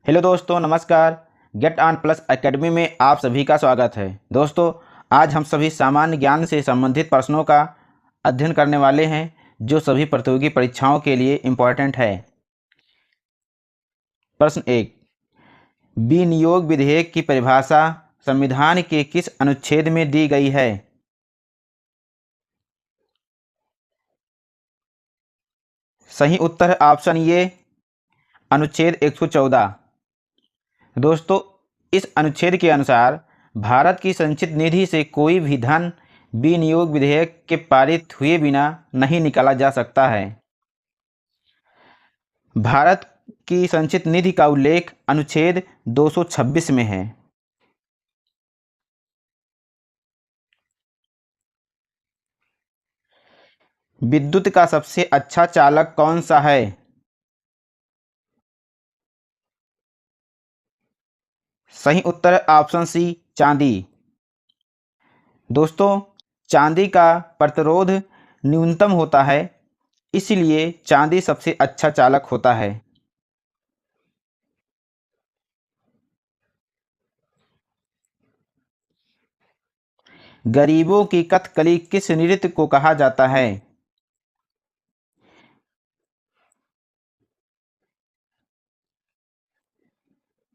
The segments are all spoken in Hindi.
हेलो दोस्तों, नमस्कार। गेट ऑन प्लस एकेडमी में आप सभी का स्वागत है। दोस्तों, आज हम सभी सामान्य ज्ञान से संबंधित प्रश्नों का अध्ययन करने वाले हैं जो सभी प्रतियोगी परीक्षाओं के लिए इम्पोर्टेंट है। प्रश्न 1। विनियोग विधेयक की परिभाषा संविधान के किस अनुच्छेद में दी गई है? सही उत्तर ऑप्शन ए, अनुच्छेद 114। दोस्तों, इस अनुच्छेद के अनुसार भारत की संचित निधि से कोई भी धन विनियोग विधेयक के पारित हुए बिना नहीं निकाला जा सकता है। भारत की संचित निधि का उल्लेख अनुच्छेद 226 में है। विद्युत का सबसे अच्छा चालक कौन सा है? सही उत्तर ऑप्शन सी, चांदी। दोस्तों, चांदी का प्रतिरोध न्यूनतम होता है, इसलिए चांदी सबसे अच्छा चालक होता है। गरीबों की कथकली किस नृत्य को कहा जाता है?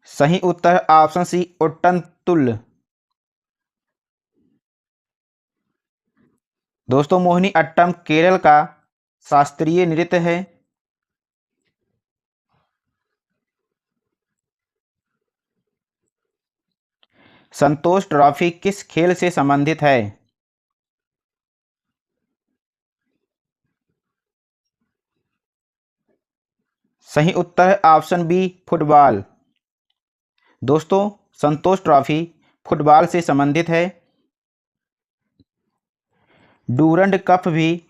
सही उत्तर ऑप्शन सी, ओट्टनतुल्ल। दोस्तों, मोहिनी अट्टम केरल का शास्त्रीय नृत्य है। संतोष ट्रॉफी किस खेल से संबंधित है? सही उत्तर है ऑप्शन बी, फुटबॉल। दोस्तों, संतोष ट्रॉफी फुटबॉल से संबंधित है। डूरंड कप भी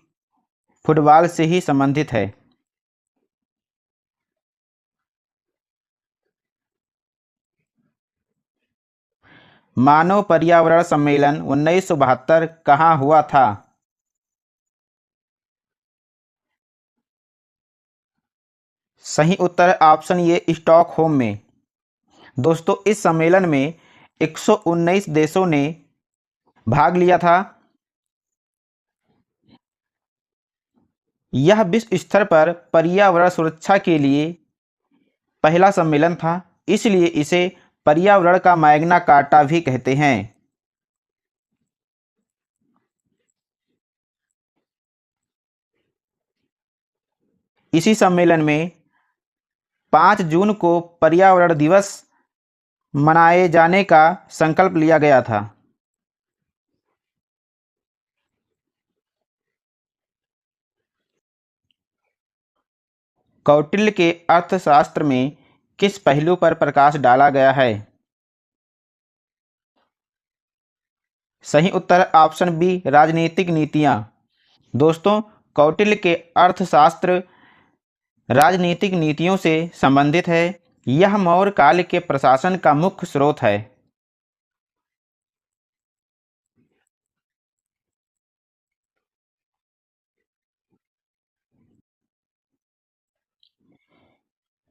फुटबॉल से ही संबंधित है। मानव पर्यावरण सम्मेलन 1972 कहाँ हुआ था? सही उत्तर है ऑप्शन ये, स्टॉकहोम में। दोस्तों, इस सम्मेलन में 119 देशों ने भाग लिया था। यह विश्व स्तर पर पर्यावरण सुरक्षा के लिए पहला सम्मेलन था, इसलिए इसे पर्यावरण का मैग्ना कार्टा भी कहते हैं। इसी सम्मेलन में 5 जून को पर्यावरण दिवस मनाए जाने का संकल्प लिया गया था। कौटिल्य के अर्थशास्त्र में किस पहलू पर प्रकाश डाला गया है? सही उत्तर ऑप्शन बी, राजनीतिक नीतियां। दोस्तों, कौटिल्य के अर्थशास्त्र राजनीतिक नीतियों से संबंधित है। यह मौर्य काल के प्रशासन का मुख्य स्रोत है।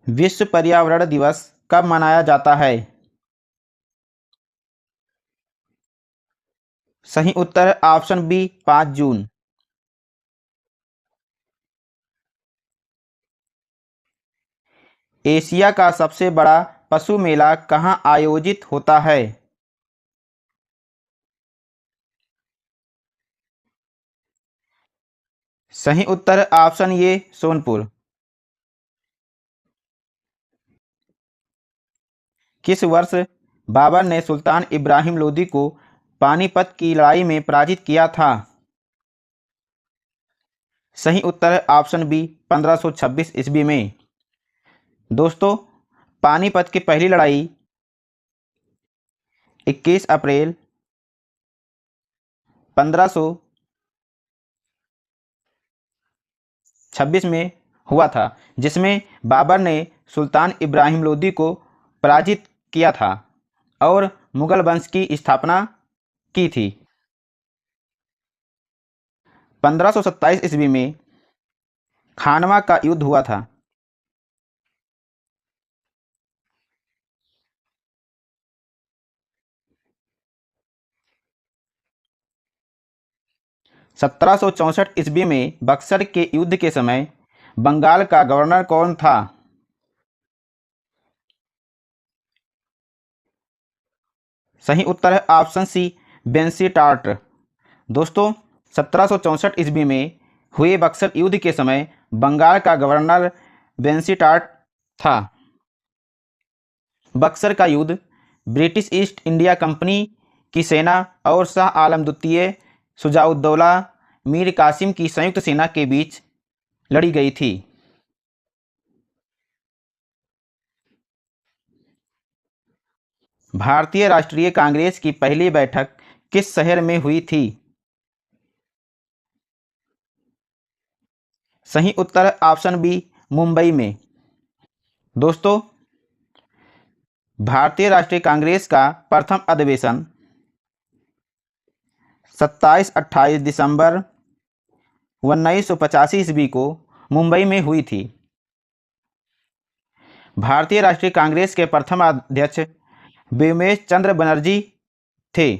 विश्व पर्यावरण दिवस कब मनाया जाता है? सही उत्तर ऑप्शन बी, 5 जून। एशिया का सबसे बड़ा पशु मेला कहाँ आयोजित होता है? सही उत्तर ऑप्शन ये, सोनपुर। किस वर्ष बाबर ने सुल्तान इब्राहिम लोदी को पानीपत की लड़ाई में पराजित किया था? सही उत्तर है ऑप्शन बी, 1526 ईस्वी में। दोस्तों, पानीपत की पहली लड़ाई 21 अप्रैल 1526 में हुआ था, जिसमें बाबर ने सुल्तान इब्राहिम लोदी को पराजित किया था और मुगल वंश की स्थापना की थी। 1527 ईस्वी में खानवा का युद्ध हुआ था। 1764 ईस्वी में बक्सर के युद्ध के समय बंगाल का गवर्नर कौन था? सही उत्तर है ऑप्शन सी, बेंसी टार्ट। दोस्तों, 1764 ईस्वी में हुए बक्सर युद्ध के समय बंगाल का गवर्नर बेंसी टार्ट था। बक्सर का युद्ध ब्रिटिश ईस्ट इंडिया कंपनी की सेना और शाह आलम द्वितीय, शुजाउद्दौला, मीर कासिम की संयुक्त सेना के बीच लड़ी गई थी। भारतीय राष्ट्रीय कांग्रेस की पहली बैठक किस शहर में हुई थी? सही उत्तर है ऑप्शन बी, मुंबई में। दोस्तों, भारतीय राष्ट्रीय कांग्रेस का प्रथम अधिवेशन 27-28 दिसंबर 1985 ईस्वी को मुंबई में हुई थी। भारतीय राष्ट्रीय कांग्रेस के प्रथम अध्यक्ष बिमलेश चंद्र बनर्जी थे।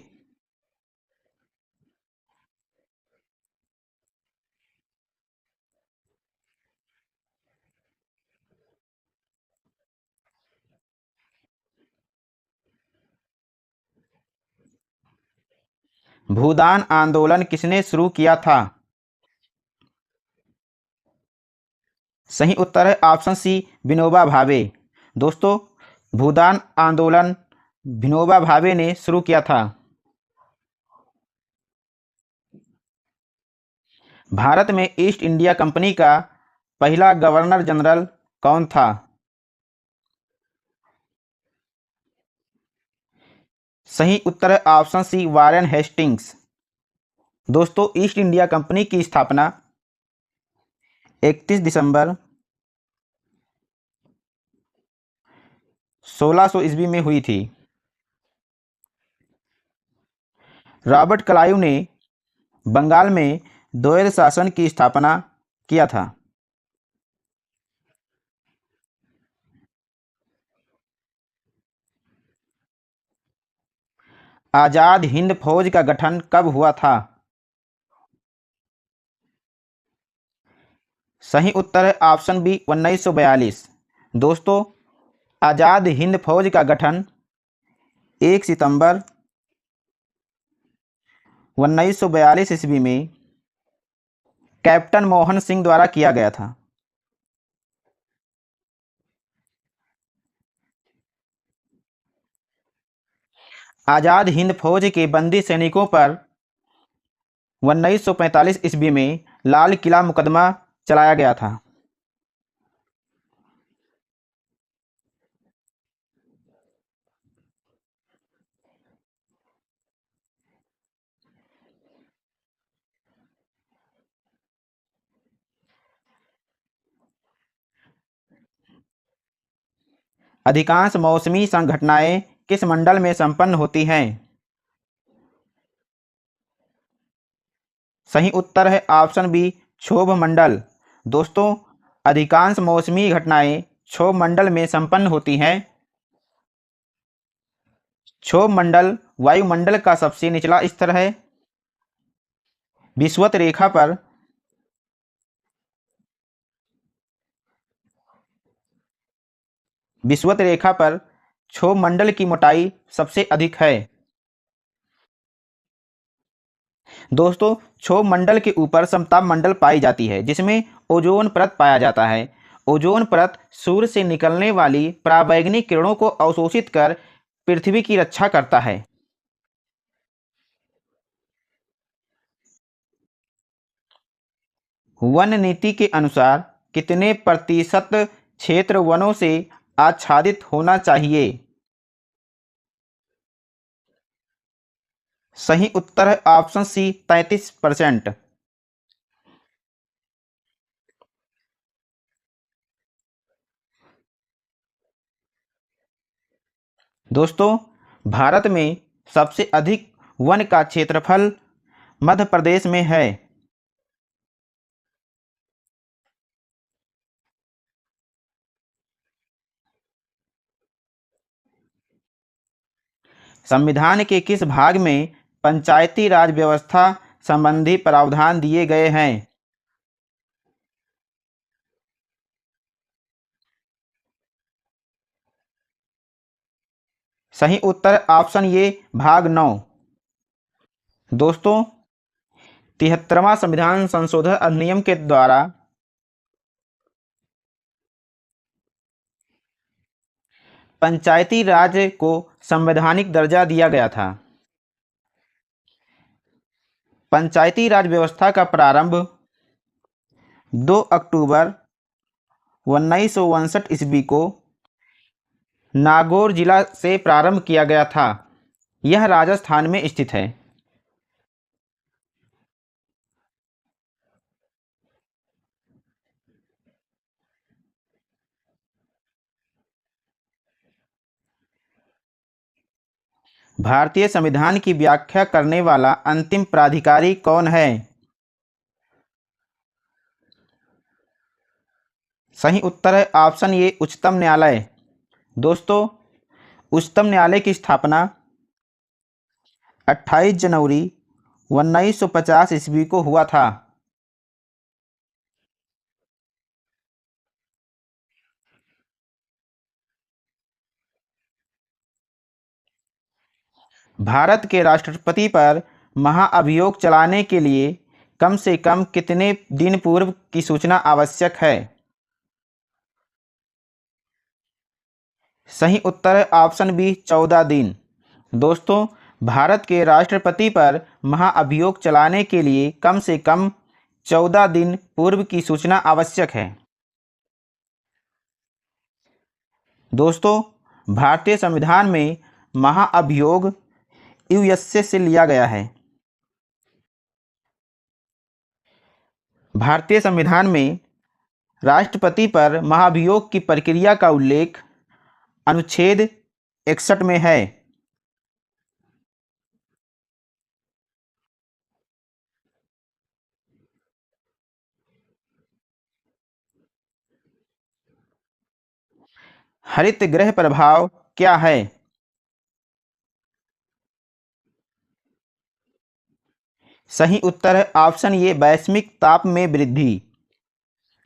भूदान आंदोलन किसने शुरू किया था? सही उत्तर है ऑप्शन सी, विनोबा भावे। दोस्तों, भूदान आंदोलन विनोबा भावे ने शुरू किया था। भारत में ईस्ट इंडिया कंपनी का पहला गवर्नर जनरल कौन था? सही उत्तर है ऑप्शन सी, वारेन हेस्टिंग्स। दोस्तों, ईस्ट इंडिया कंपनी की स्थापना 31 दिसंबर 1600 ईस्वी में हुई थी। रॉबर्ट क्लाइव ने बंगाल में द्वैध शासन की स्थापना किया था। आज़ाद हिंद फौज का गठन कब हुआ था? सही उत्तर है ऑप्शन बी, 1942। दोस्तों, आज़ाद हिंद फौज का गठन 1 सितंबर 1942 ईस्वी में कैप्टन मोहन सिंह द्वारा किया गया था। आज़ाद हिंद फौज के बंदी सैनिकों पर 1945 ईस्वी में लाल किला मुकदमा चलाया गया था। अधिकांश मौसमी संघटनाएं किस मंडल में संपन्न होती हैं? सही उत्तर है ऑप्शन बी, क्षोभ मंडल। दोस्तों, अधिकांश मौसमी घटनाएं क्षोभ मंडल में संपन्न होती हैं। क्षोभ मंडल वायुमंडल का सबसे निचला स्तर है। विषुवत रेखा पर विषुवत रेखा पर क्षोभ मंडल की मोटाई सबसे अधिक है। दोस्तों, क्षोभ मंडल के ऊपर समताप मंडल पाई जाती है, जिसमें ओजोन परत पाया जाता है। ओजोन परत सूर्य से निकलने वाली पराबैंगनी किरणों को अवशोषित कर पृथ्वी की रक्षा करता है। वन नीति के अनुसार कितने प्रतिशत क्षेत्र वनों से आच्छादित होना चाहिए? सही उत्तर है ऑप्शन सी, 33%। दोस्तों, भारत में सबसे अधिक वन का क्षेत्रफल मध्य प्रदेश में है। संविधान के किस भाग में पंचायती राज व्यवस्था संबंधी प्रावधान दिए गए हैं? सही उत्तर ऑप्शन ए भाग 9। दोस्तों, 73वां संविधान संशोधन अधिनियम के द्वारा पंचायती राज को संवैधानिक दर्जा दिया गया था। पंचायती राज व्यवस्था का प्रारंभ 2 अक्टूबर 1959 ईस्वी को नागौर जिला से प्रारंभ किया गया था। यह राजस्थान में स्थित है। भारतीय संविधान की व्याख्या करने वाला अंतिम प्राधिकारी कौन है? सही उत्तर है ऑप्शन ए उच्चतम न्यायालय। दोस्तों, उच्चतम न्यायालय की स्थापना 28 जनवरी 1950 ईस्वी को हुआ था। भारत के राष्ट्रपति पर महाअभियोग चलाने के लिए कम से कम कितने दिन पूर्व की सूचना आवश्यक है? सही उत्तर है ऑप्शन बी 14 दिन। दोस्तों, भारत के राष्ट्रपति पर महाअभियोग चलाने के लिए कम से कम 14 दिन पूर्व की सूचना आवश्यक है। दोस्तों, भारतीय संविधान में महाअभियोग यूएसए से लिया गया है। भारतीय संविधान में राष्ट्रपति पर महाभियोग की प्रक्रिया का उल्लेख अनुच्छेद 61 में है। हरित गृह प्रभाव क्या है? सही उत्तर है ऑप्शन ए वैश्विक ताप में वृद्धि।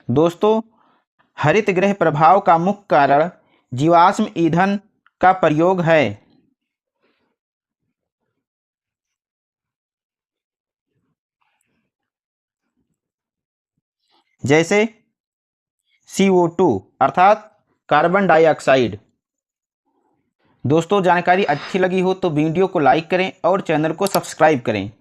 दोस्तों, हरित गृह प्रभाव का मुख्य कारण जीवाश्म ईंधन का प्रयोग है। जैसे CO2 अर्थात कार्बन डाइऑक्साइड। दोस्तों, जानकारी अच्छी लगी हो तो वीडियो को लाइक करें और चैनल को सब्सक्राइब करें।